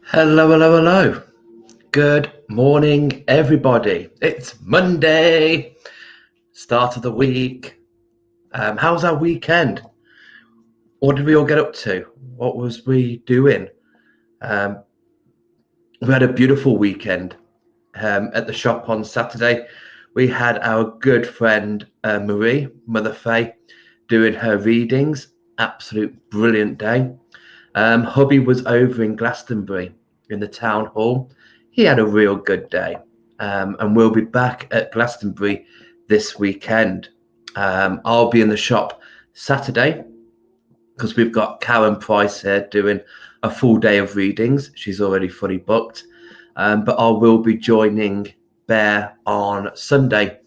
Hello, hello, hello. Good morning, everybody. It's Monday, start of the week. How's our weekend? What did we all get up to? What was we doing? Um, we had a beautiful weekend at the shop on Saturday. We had our good friend Marie, Mother Faye, doing her readings. Absolute brilliant day. Hubby was over in Glastonbury in the town hall. He had a real good day. And we'll be back at Glastonbury this weekend. I'll be in the shop Saturday because we've got Karen Price here doing a full day of readings. She's already fully booked. But I will be joining Bear on Sunday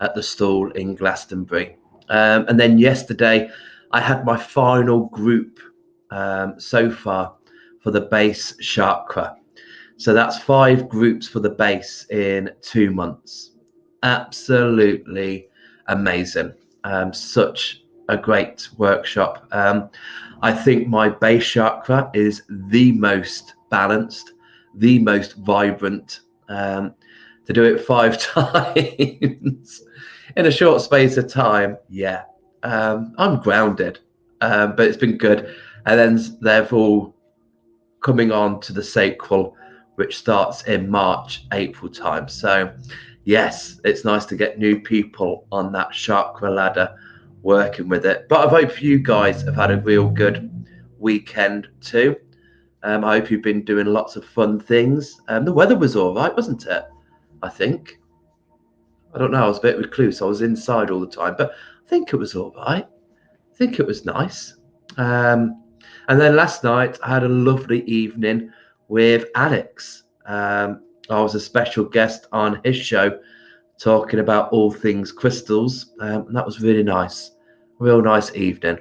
at the stall in Glastonbury. And then yesterday, I had my final group so far for the base chakra. So that's 5 groups for the base in 2 months. Absolutely amazing. Such a great workshop. I think my base chakra is the most balanced, the most vibrant. To do it 5 times in a short space of time, yeah, I'm grounded, but it's been good. And then they're all coming on to the sacral, which starts in March, April time. So, yes, it's nice to get new people on that chakra ladder working with it. But I hope you guys have had a real good weekend too. I hope you've been doing lots of fun things. The weather was all right, wasn't it? I think. I don't know. I was a bit recluse. I was inside all the time, but I think it was all right. I think it was nice. And then last night I had a lovely evening with Alex. I was a special guest on his show talking about all things crystals. And that was really nice. Real nice evening.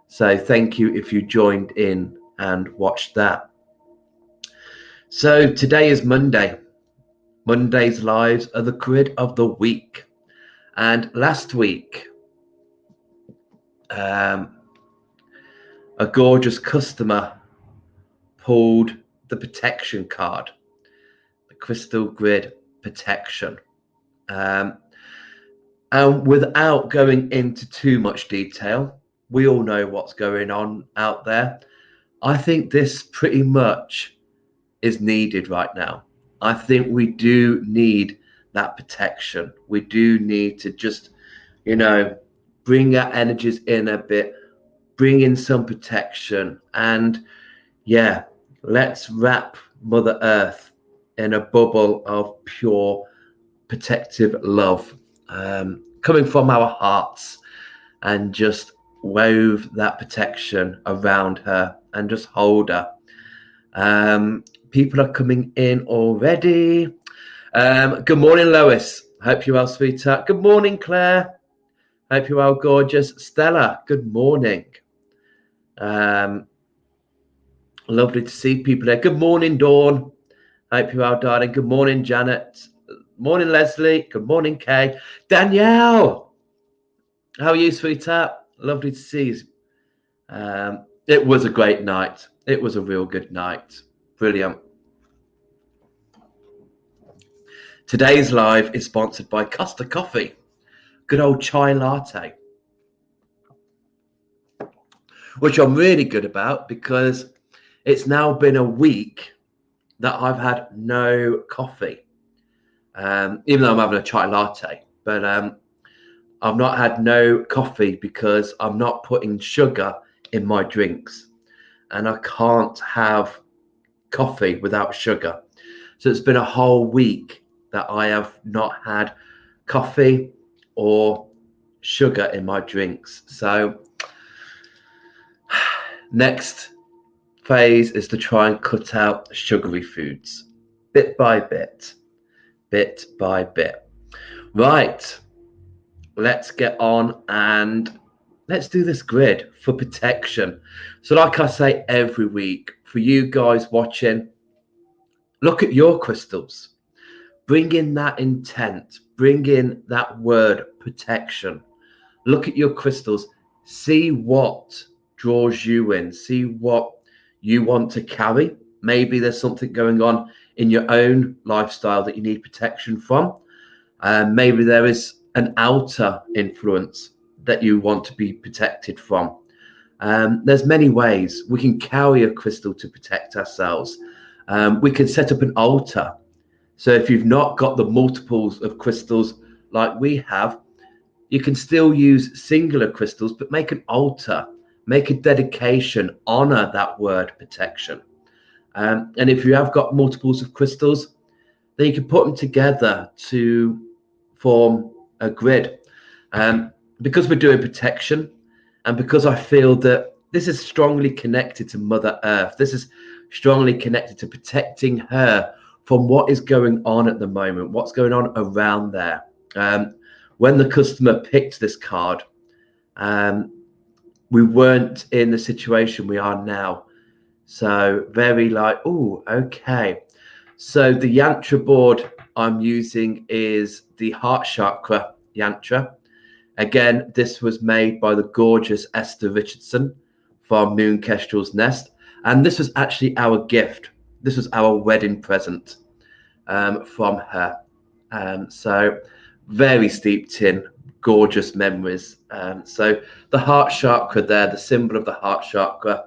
So thank you if you joined in and watched that. So today is Monday. Monday's lives are the grid of the week. And last week, a gorgeous customer pulled the protection card, the crystal grid protection. And without going into too much detail, we all know what's going on out there. I think this pretty much is needed right now. I think we do need that protection. We do need to just, bring our energies in a bit, bring in some protection, and yeah, let's wrap Mother Earth in a bubble of pure protective love coming from our hearts, and just wove that protection around her and just hold her. People are coming in already. Good morning, Lois. Hope you're well, sweetheart. Good morning, Claire. Hope you're well, gorgeous. Stella, good morning. Lovely to see people there. Good morning, Dawn. Hope you're well, darling. Good morning, Janet. Morning, Leslie. Good morning, Kay. Danielle, how are you, sweetheart? Lovely to see you. It was a great night. It was a real good night. Brilliant. Today's live is sponsored by Costa Coffee. Good old chai latte, which I'm really good about because it's now been a week that I've had no coffee, even though I'm having a chai latte. But I've not had no coffee because I'm not putting sugar in my drinks, and I can't have coffee without sugar. So it's been a whole week that I have not had coffee or sugar in my drinks. So next phase is to try and cut out sugary foods bit by bit, bit by bit. Right, let's get on and let's do this grid for protection. So like I say every week, for you guys watching, look at your crystals. Bring in that intent. Bring in that word protection. Look at your crystals. See what draws you in. See what you want to carry. Maybe there's something going on in your own lifestyle that you need protection from. Maybe there is an outer influence that you want to be protected from. There's many ways we can carry a crystal to protect ourselves. We can set up an altar. So if you've not got the multiples of crystals like we have, you can still use singular crystals, but make an altar, make a dedication, honor that word protection. And if you have got multiples of crystals, then you can put them together to form a grid. Because we're doing protection, and because I feel that this is strongly connected to Mother Earth, this is strongly connected to protecting her from what is going on at the moment, what's going on around there. When the customer picked this card, we weren't in the situation we are now. So very like, oh, okay. So the yantra board I'm using is the Heart Chakra yantra. Again, this was made by the gorgeous Esther Richardson from Moon Kestrel's Nest. And this was actually our gift. This was our wedding present from her. So very steeped in gorgeous memories. So the heart chakra there, the symbol of the heart chakra,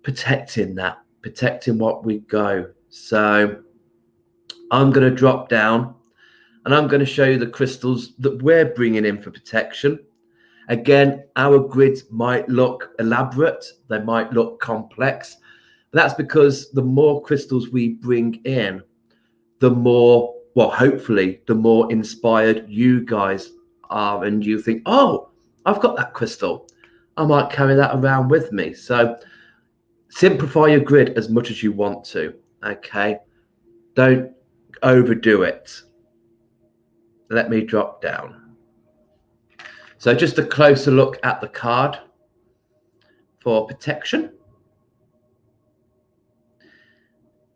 protecting that, protecting what we go. So I'm going to drop down and I'm going to show you the crystals that we're bringing in for protection. Again, our grids might look elaborate, they might look complex. That's because the more crystals we bring in, the more, well, hopefully, the more inspired you guys are, and you think, oh, I've got that crystal. I might carry that around with me. So simplify your grid as much as you want to, okay? Don't overdo it. Let me drop down. So just a closer look at the card for protection.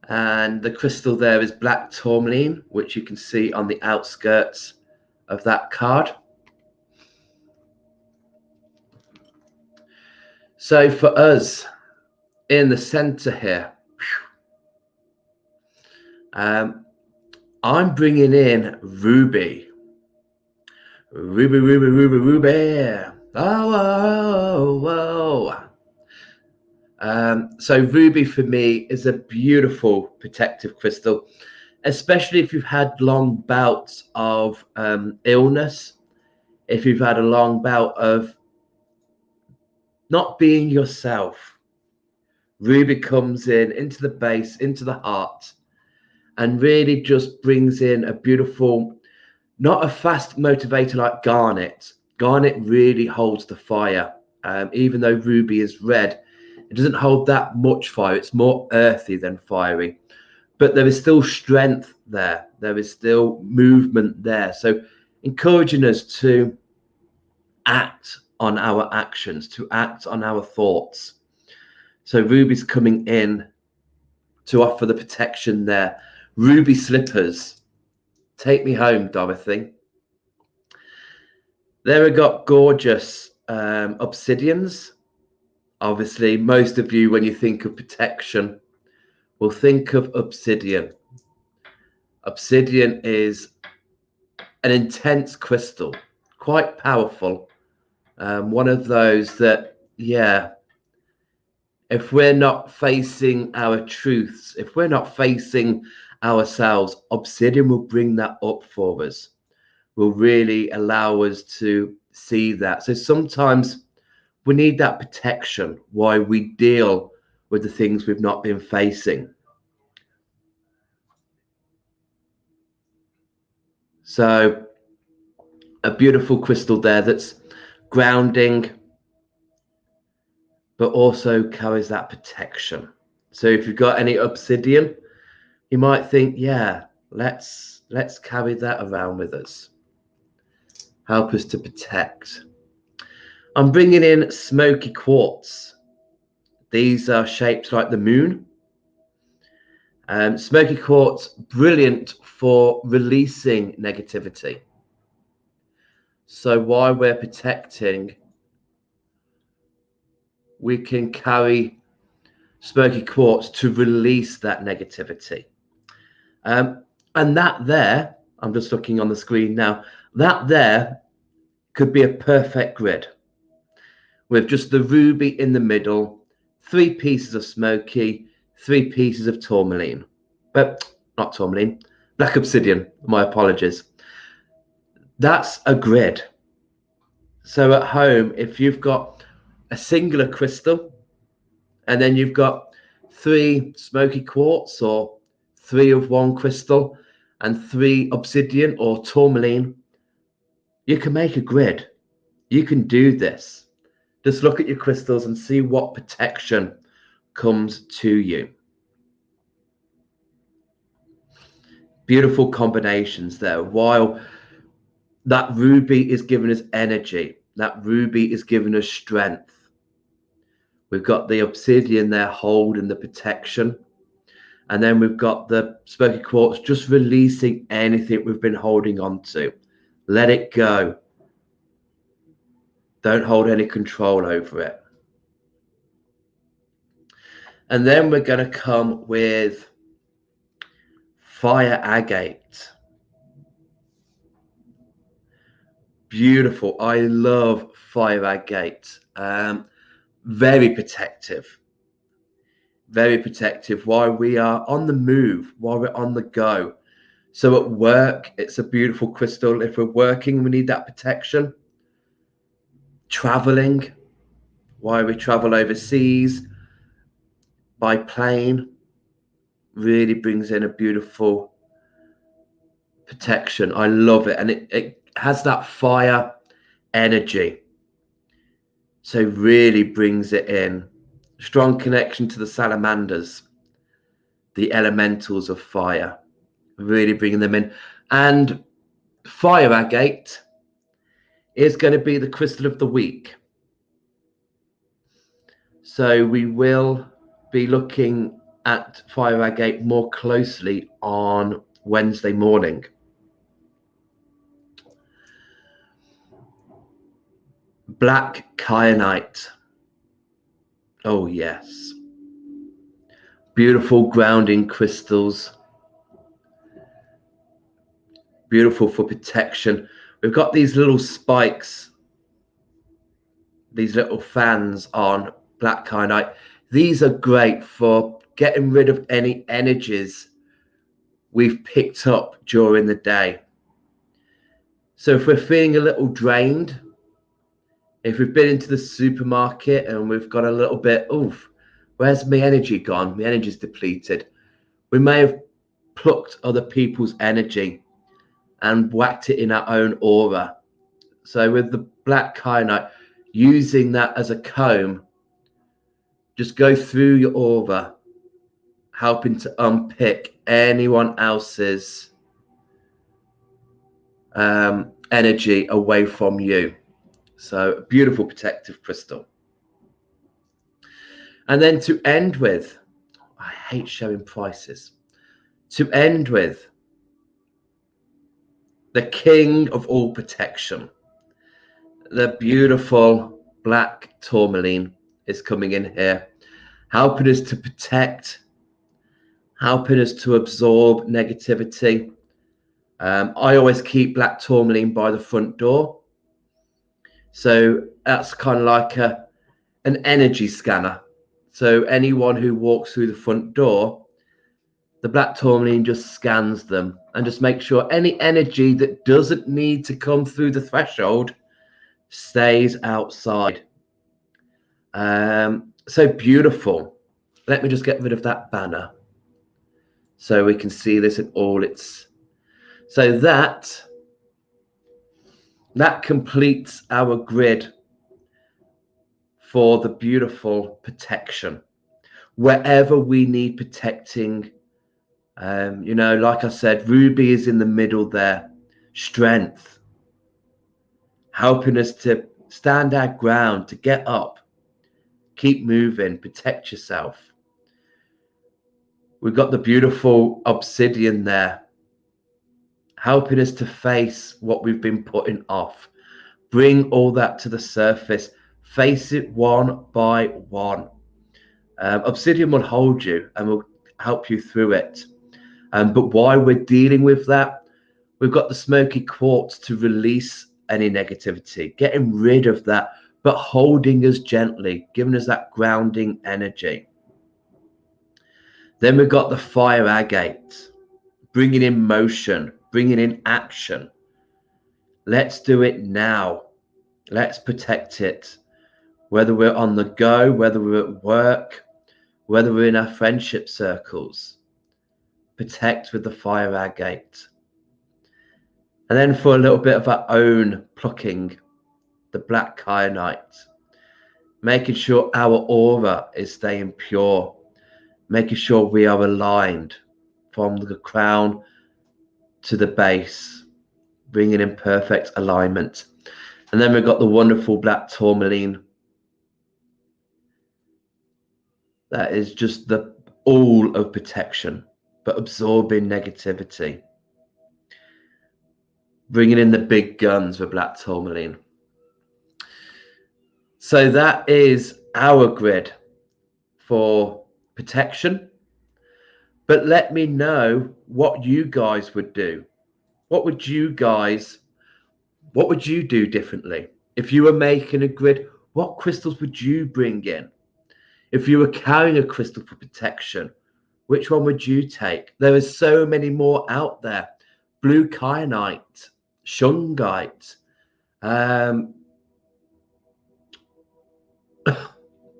And the crystal there is black tourmaline, which you can see on the outskirts of that card. So for us, in the center here, I'm bringing in ruby. Ruby, ruby, ruby, ruby. Oh, whoa, whoa. So ruby for me is a beautiful protective crystal, especially if you've had long bouts of illness, if you've had a long bout of not being yourself. Ruby comes in into the base, into the heart, and really just brings in a beautiful, not a fast motivator like garnet. Garnet really holds the fire. Even though ruby is red, it doesn't hold that much fire. It's more earthy than fiery, but there is still strength there. There is still movement there. So encouraging us to act on our actions, to act on our thoughts. So ruby's coming in to offer the protection there. Ruby slippers. Take me home, Dorothy. There we got gorgeous obsidians. Obviously, most of you, when you think of protection, will think of obsidian. Obsidian is an intense crystal, quite powerful. One of those that, yeah, if we're not facing our truths, if we're not facing ourselves, obsidian will bring that up for us, will really allow us to see that. So sometimes we need that protection while we deal with the things we've not been facing. So a beautiful crystal there that's grounding, but also carries that protection. So if you've got any obsidian, you might think, yeah, let's carry that around with us. Help us to protect. I'm bringing in smoky quartz. These are shaped like the moon. Smoky quartz, brilliant for releasing negativity. So while we're protecting, we can carry smoky quartz to release that negativity. And that there, I'm just looking on the screen now, that there could be a perfect grid with just the ruby in the middle, 3 pieces of smoky, 3 pieces of tourmaline. But not tourmaline, black obsidian, my apologies. That's a grid. So at home, if you've got a singular crystal and then you've got 3 smoky quartz or 3 of one crystal and 3 obsidian or tourmaline, you can make a grid. You can do this. Just look at your crystals and see what protection comes to you. Beautiful combinations there. While that ruby is giving us energy, that ruby is giving us strength. We've got the obsidian there holding the protection. And then we've got the smoky quartz just releasing anything we've been holding on to. Let it go. Don't hold any control over it. And then we're going to come with fire agate. Beautiful. I love fire agate. Very protective. Very protective while we are on the move, while we're on the go. So at work, it's a beautiful crystal. If we're working, we need that protection. Traveling, while we travel overseas by plane, really brings in a beautiful protection. I love it. And it has that fire energy. So really brings it in. Strong connection to the salamanders, the elementals of fire, really bringing them in. And fire agate is going to be the crystal of the week. So we will be looking at fire agate more closely on Wednesday morning. Black kyanite. Oh, yes. Beautiful grounding crystals. Beautiful for protection. We've got these little spikes, these little fans on black kyanite. These are great for getting rid of any energies we've picked up during the day. So if we're feeling a little drained, if we've been into the supermarket and we've got a little bit, oof, where's my energy gone? My energy's depleted. We may have plucked other people's energy and whacked it in our own aura. So with the black kyanite, using that as a comb, just go through your aura, helping to unpick anyone else's energy away from you. So a beautiful protective crystal. And then to end with, I hate showing prices. To end with, the king of all protection, the beautiful black tourmaline is coming in here, helping us to protect, helping us to absorb negativity. I always keep black tourmaline by the front door. So that's kind of like an energy scanner. So anyone who walks through the front door, the black tourmaline just scans them and just makes sure any energy that doesn't need to come through the threshold stays outside. So beautiful. Let me just get rid of that banner so we can see this in all its. So that completes our grid for the beautiful protection. Wherever we need protecting, like I said, ruby is in the middle there. Strength, helping us to stand our ground, to get up, keep moving, protect yourself. We've got the beautiful obsidian there, helping us to face what we've been putting off. Bring all that to the surface. Face it one by one. Obsidian will hold you and will help you through it. But while we're dealing with that, we've got the smoky quartz to release any negativity, getting rid of that, but holding us gently, giving us that grounding energy. Then we've got the fire agate, bringing in motion, bringing in action. Let's do it now. Let's protect it. Whether we're on the go, whether we're at work, whether we're in our friendship circles, protect with the fire agate. And then for a little bit of our own plucking, the black kyanite, making sure our aura is staying pure, making sure we are aligned from the crown to the base, bringing in perfect alignment. And then we've got the wonderful black tourmaline. That is just the all of protection, but absorbing negativity. Bringing in the big guns with black tourmaline. So that is our grid for protection. But let me know what you guys would do. What would you do differently? If you were making a grid, what crystals would you bring in? If you were carrying a crystal for protection, which one would you take? There are so many more out there. Blue kyanite, shungite, my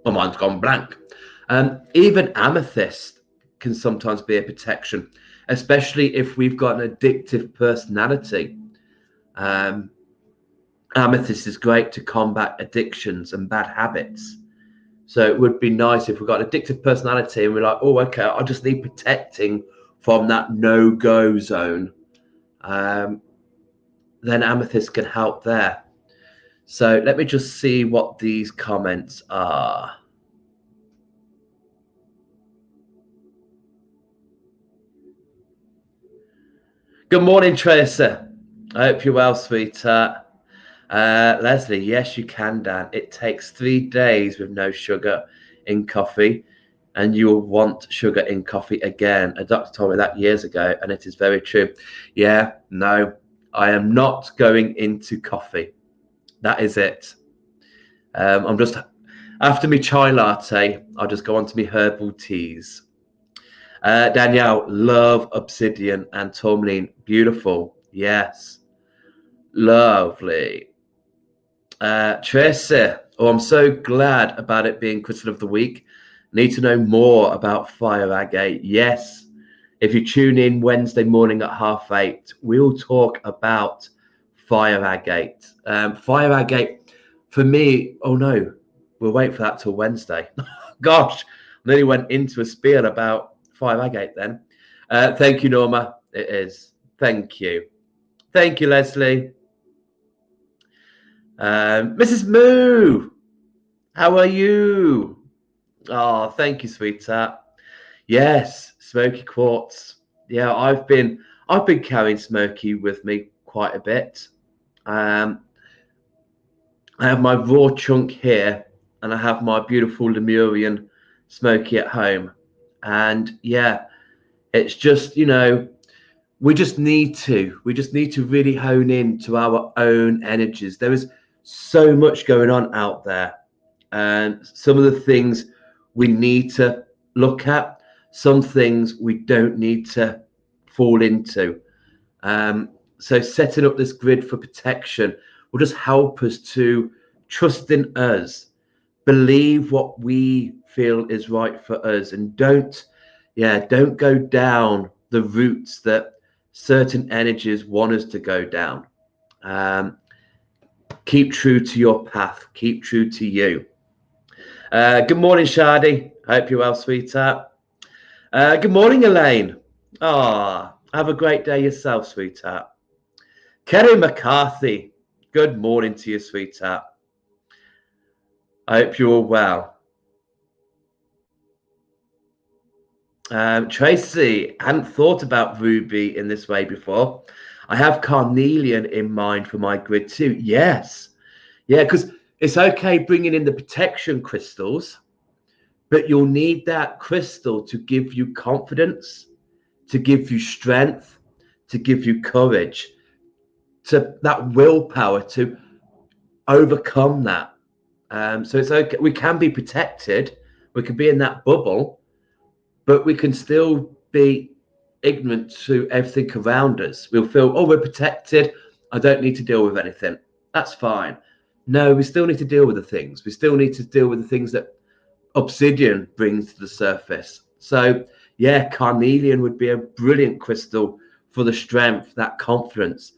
mind's gone blank. Even amethyst can sometimes be a protection, especially if we've got an addictive personality. Amethyst is great to combat addictions and bad habits. So it would be nice if we've got an addictive personality and we're like, oh, okay, I just need protecting from that no-go zone. Then amethyst can help there. So let me just see what these comments are. Good morning, Tracy. I hope you're well, sweetheart. Leslie, yes, you can, Dan. It takes 3 days with no sugar in coffee, and you'll want sugar in coffee again. A doctor told me that years ago, and it is very true. Yeah, no, I am not going into coffee. That is it. I'm just, after my chai latte, I'll just go on to my herbal teas. Danielle, love obsidian and tourmaline. Beautiful. Yes. Lovely. Tracy, oh, I'm so glad about it being Crystal of the Week. Need to know more about fire agate. Yes. If you tune in Wednesday morning at 8:30, we'll talk about fire agate. Fire agate, for me, oh no, we'll wait for that till Wednesday. Gosh, I nearly went into a spiel about fire agate then. Thank you, Norma. It is. Thank you. Thank you, Leslie. Mrs. Moo, how are you? Oh, thank you, sweetheart. Yes, smoky quartz. Yeah, I've been carrying smoky with me quite a bit. I have my raw chunk here, and I have my beautiful Lemurian smoky at home. And yeah, it's just, you know, we just need to really hone in to our own energies. There is so much going on out there, and some of the things we need to look at, some things we don't need to fall into. So setting up this grid for protection will just help us to trust in us, believe what we feel is right for us, and don't go down the routes that certain energies want us to go down. Keep true to your path. Keep true to you. Good morning, Shadi. Hope you're well, sweetheart. Good morning, Elaine. Have a great day yourself, sweetheart. Kerry McCarthy. Good morning to you, sweetheart. I hope you're all well. Tracy, hadn't thought about ruby in this way before. I have carnelian in mind for my grid too. Yes. Yeah, because It's okay bringing in the protection crystals, but you'll need that crystal to give you confidence, to give you strength, to give you courage, to that willpower to overcome that. So it's okay. We can be protected. We can be in that bubble, but we can still be ignorant to everything around us. We'll feel, oh, we're protected. I don't need to deal with anything. That's fine. No, we still need to deal with the things. We still need to deal with the things that obsidian brings to the surface. So yeah, carnelian would be a brilliant crystal for the strength, that confidence,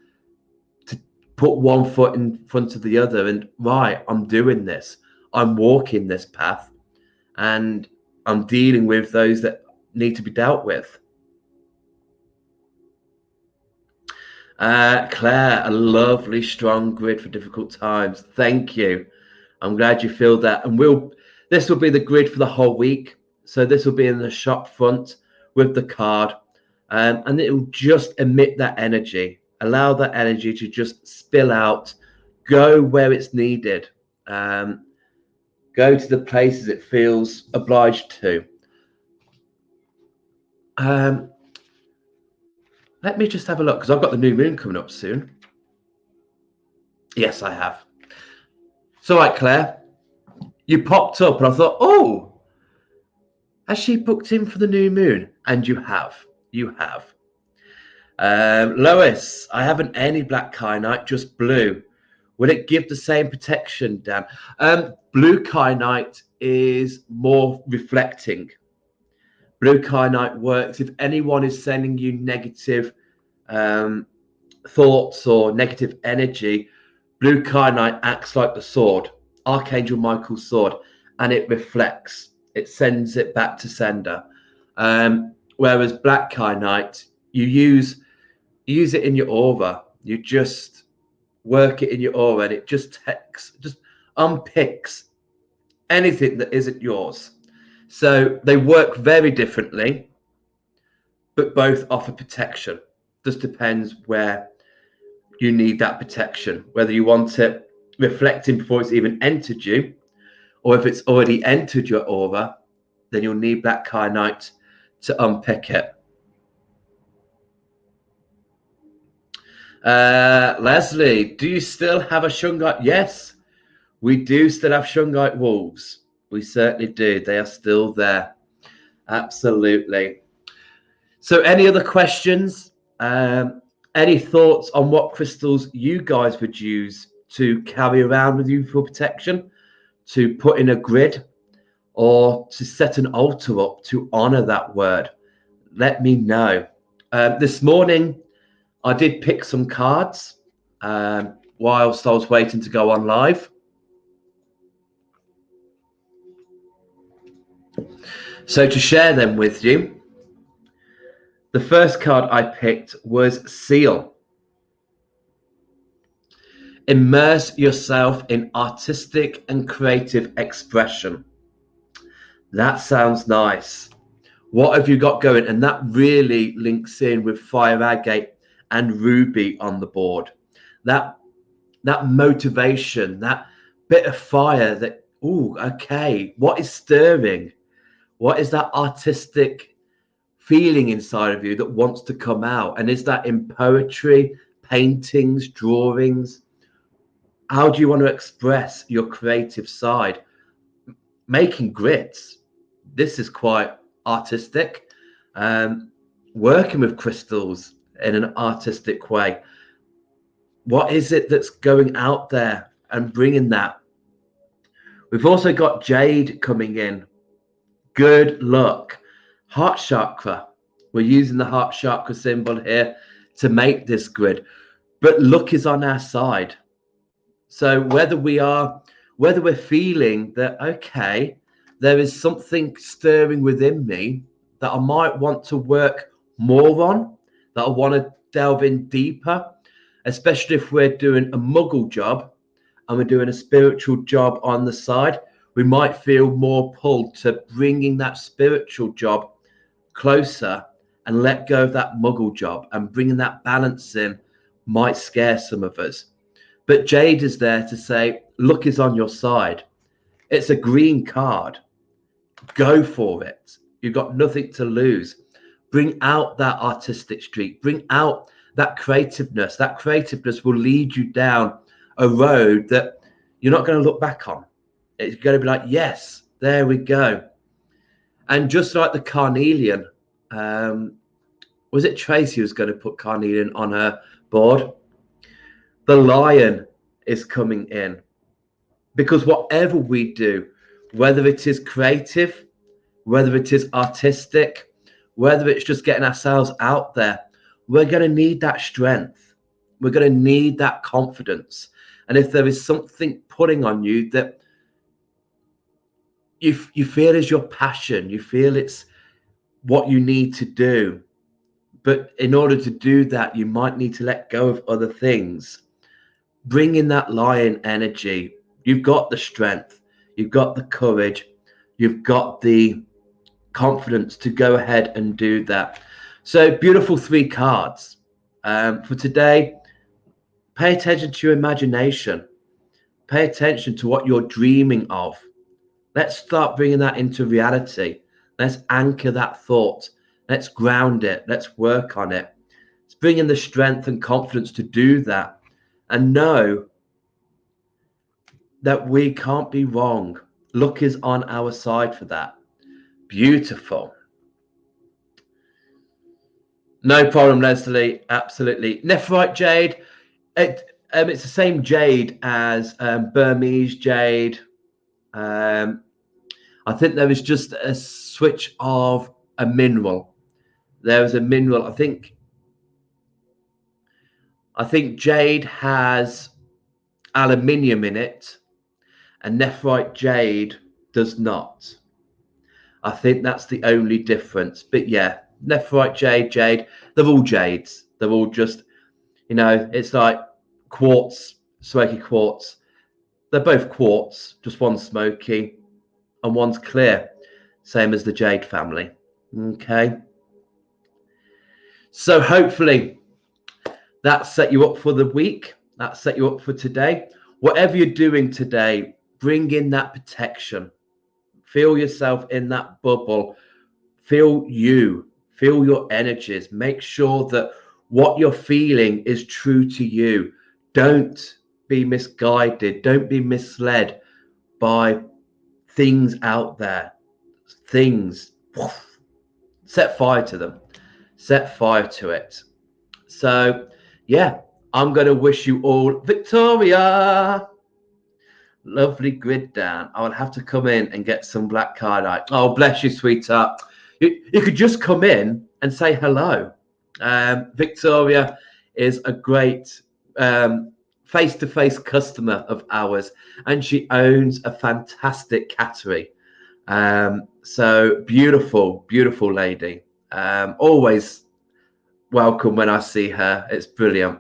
to put one foot in front of the other and, right, I'm doing this. I'm walking this path and I'm dealing with those that need to be dealt with. Claire, a lovely, strong grid for difficult times. Thank you. I'm glad you feel that. And this will be the grid for the whole week. So this will be in the shop front with the card. And it will just emit that energy. Allow that energy to just spill out. Go where it's needed. Go to the places it feels obliged to. Let me just have a look, because I've got the new moon coming up soon. Yes, I have. It's all right, Claire. You popped up and I thought, oh, has she booked in for the new moon? And you have. You have. Lois, I haven't any black kyanite, just blue. Will it give the same protection, Dan? Blue kyanite is more reflecting. Blue kyanite works if anyone is sending you negative thoughts or negative energy. Blue kyanite acts like the sword, Archangel Michael's sword, and it reflects. It sends it back to sender. Whereas black kyanite, you use it in your aura. You just work it in your aura, and it just unpicks anything that isn't yours. So they work very differently, but both offer protection. Just depends where you need that protection, whether you want it reflecting before it's even entered you, or if it's already entered your aura, then you'll need black kyanite to unpick it. Leslie, do you still have a shungite? Yes, we do still have shungite wolves. We certainly do. They are still there. Absolutely. So any other questions? Any thoughts on what crystals you guys would use to carry around with you for protection, to put in a grid, or to set an altar up to honor that word? Let me know. This morning, I did pick some cards whilst I was waiting to go on live. So to share them with you, the first card I picked was Seal. Immerse yourself in artistic and creative expression. That sounds nice. What have you got going? And that really links in with Fire Agate and Ruby on the board. That motivation, that bit of fire that, ooh, okay, what is stirring? What is that artistic feeling inside of you that wants to come out? And is that in poetry, paintings, drawings? How do you want to express your creative side? Making grits. This is quite artistic. Working with crystals in an artistic way. What is it that's going out there and bringing that? We've also got Jade coming in. Good luck. Heart chakra. We're using the heart chakra symbol here to make this grid. But luck is on our side. So whether we're feeling that, okay, there is something stirring within me that I might want to work more on, that I want to delve in deeper, especially if we're doing a muggle job and we're doing a spiritual job on the side, we might feel more pulled to bringing that spiritual job closer and let go of that muggle job, and bringing that balance in might scare some of us. But Jade is there to say, luck is on your side. It's a green card. Go for it. You've got nothing to lose. Bring out that artistic streak. Bring out that creativeness. That creativeness will lead you down a road that you're not going to look back on. It's going to be like, yes, there we go. And just like the carnelian, was it Tracy who was going to put carnelian on her board? The lion is coming in. Because whatever we do, whether it is creative, whether it is artistic, whether it's just getting ourselves out there, we're going to need that strength. We're going to need that confidence. And if there is something pulling on you that you feel is your passion, you feel it's what you need to do, but in order to do that, you might need to let go of other things. Bring in that lion energy. You've got the strength, you've got the courage, you've got the confidence to go ahead and do that. So beautiful 3 cards for today. Pay attention to your imagination. Pay attention to what you're dreaming of. Let's start bringing that into reality. Let's anchor that thought. Let's ground it. Let's work on it. Let's bring in the strength and confidence to do that, and know that we can't be wrong. Luck is on our side for that. Beautiful. No problem, Leslie. Absolutely. Nephrite jade. It's the same jade as Burmese jade. I think there is just a switch of a mineral. There is a mineral. I think jade has aluminium in it, and nephrite jade does not. I think that's the only difference. But yeah, nephrite jade, they're all jades. They're all just, it's like quartz, smoky quartz. They're both quartz, just one's smoky and one's clear, same as the jade family. Okay. So hopefully that set you up for the week. That set you up for today. Whatever you're doing today, bring in that protection. Feel yourself in that bubble. Feel your energies. Make sure that what you're feeling is true to you. Don't be misguided. Don't be misled by things out there. Things. Set fire to them. Set fire to it. So, yeah, I'm going to wish you all Victoria. Lovely grid down. I will have to come in and get some black cardite. Oh, bless you, sweetheart. You could just come in and say hello. Victoria is a great face-to-face customer of ours, and she owns a fantastic cattery. So beautiful, beautiful lady. Always welcome when I see her. It's brilliant.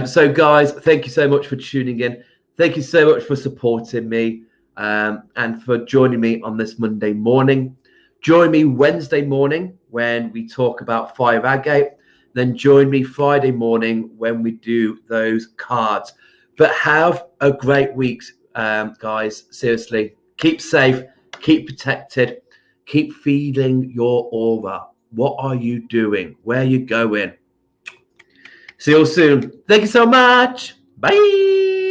So guys, thank you so much for tuning in. Thank you so much for supporting me and for joining me on this Monday morning. Join me Wednesday morning when we talk about fire agate. Then join me Friday morning when we do those cards. But have a great week, guys. Seriously, keep safe, keep protected, keep feeding your aura. What are you doing? Where are you going? See you all soon. Thank you so much. Bye.